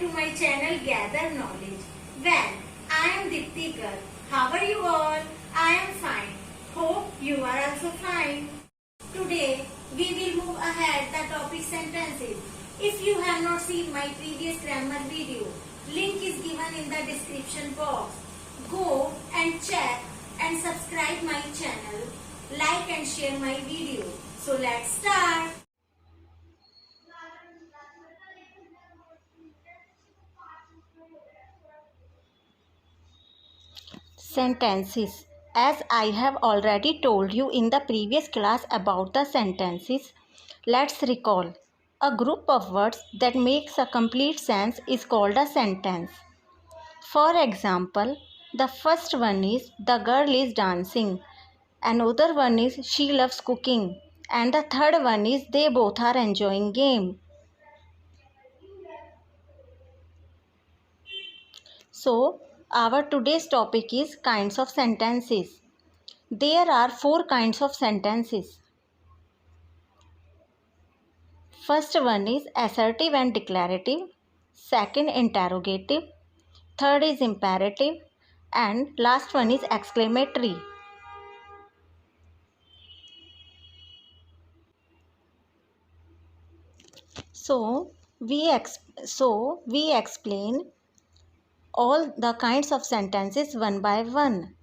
to my channel Gather Knowledge. Well, I am Dipti Garg. How are you all? I am fine. Hope you are also fine. Today we will move ahead the topic sentences. If you have not seen my previous grammar video, link is given in the description box. Go and check and subscribe my channel, like and share my video. So let's start. Sentences. As I have already told you in the previous class about the sentences, let's recall. A group of words that makes a complete sense is called a sentence. For example, the first one is the girl is dancing, another one is she loves cooking, and the third one is they both are enjoying game. So, our today's topic is kinds of sentences. There are 4 kinds of sentences. First one is assertive and declarative, second interrogative, third is imperative, and last one is exclamatory. So we explain all the kinds of sentences one by one.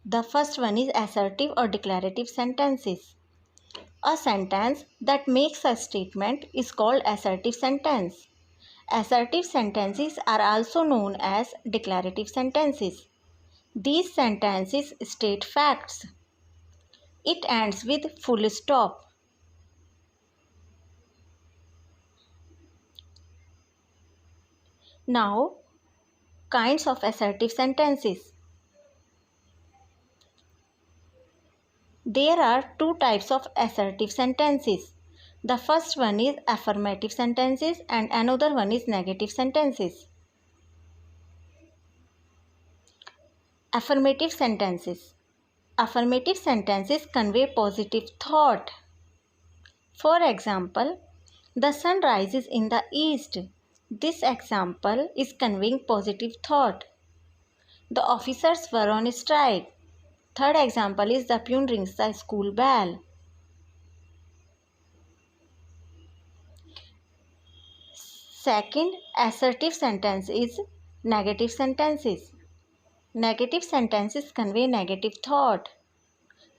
The first one is assertive or declarative sentences. A sentence that makes a statement is called assertive sentence. Assertive sentences are also known as declarative sentences. These sentences state facts. It ends with full stop. Now, kinds of assertive sentences. There are 2 types of assertive sentences. The first one is affirmative sentences and another one is negative sentences. Affirmative sentences. Affirmative sentences convey positive thought. For example, the sun rises in the east. This example is conveying positive thought. The officers were on strike. Third example is the peon rings the school bell. Second assertive sentence is negative sentences. Negative sentences convey negative thought.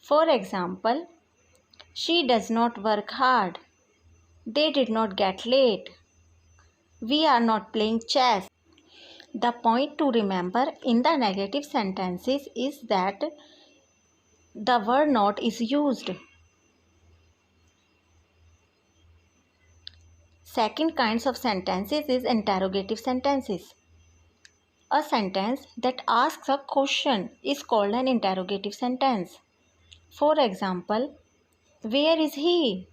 For example, she does not work hard. They did not get late. We are not playing chess. The point to remember in the negative sentences is that the word not is used. Second kinds of sentences is interrogative sentences. A sentence that asks a question is called an interrogative sentence. For example, where is he?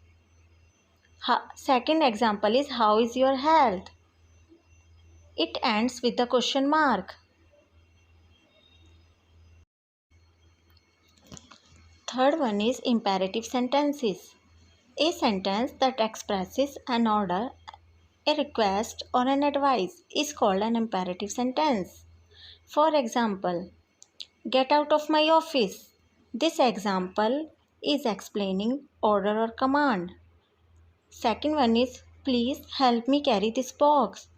Second example is how is your health? It ends with the question mark. Third one is imperative sentences. A sentence that expresses an order, a request or an advice is called an imperative sentence. For example, get out of my office. This example is explaining order or command. Second one is please help me carry this box.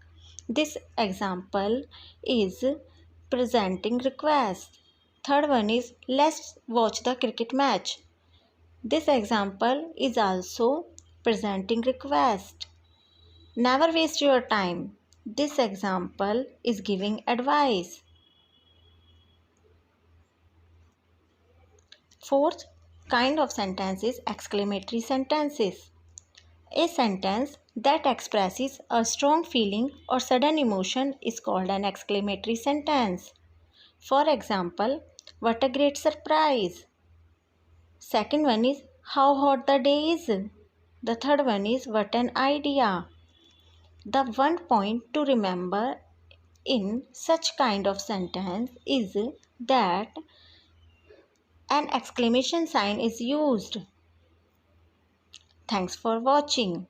This example is presenting request. Third one is let's watch the cricket match. This example is also presenting request. Never waste your time. This example is giving advice. Fourth kind of sentence is exclamatory sentences. A sentence that expresses a strong feeling or sudden emotion is called an exclamatory sentence. For example, what a great surprise. Second one is how hot the day is. The third one is what an idea. The one point to remember in such kind of sentence is that an exclamation sign is used. Thanks for watching.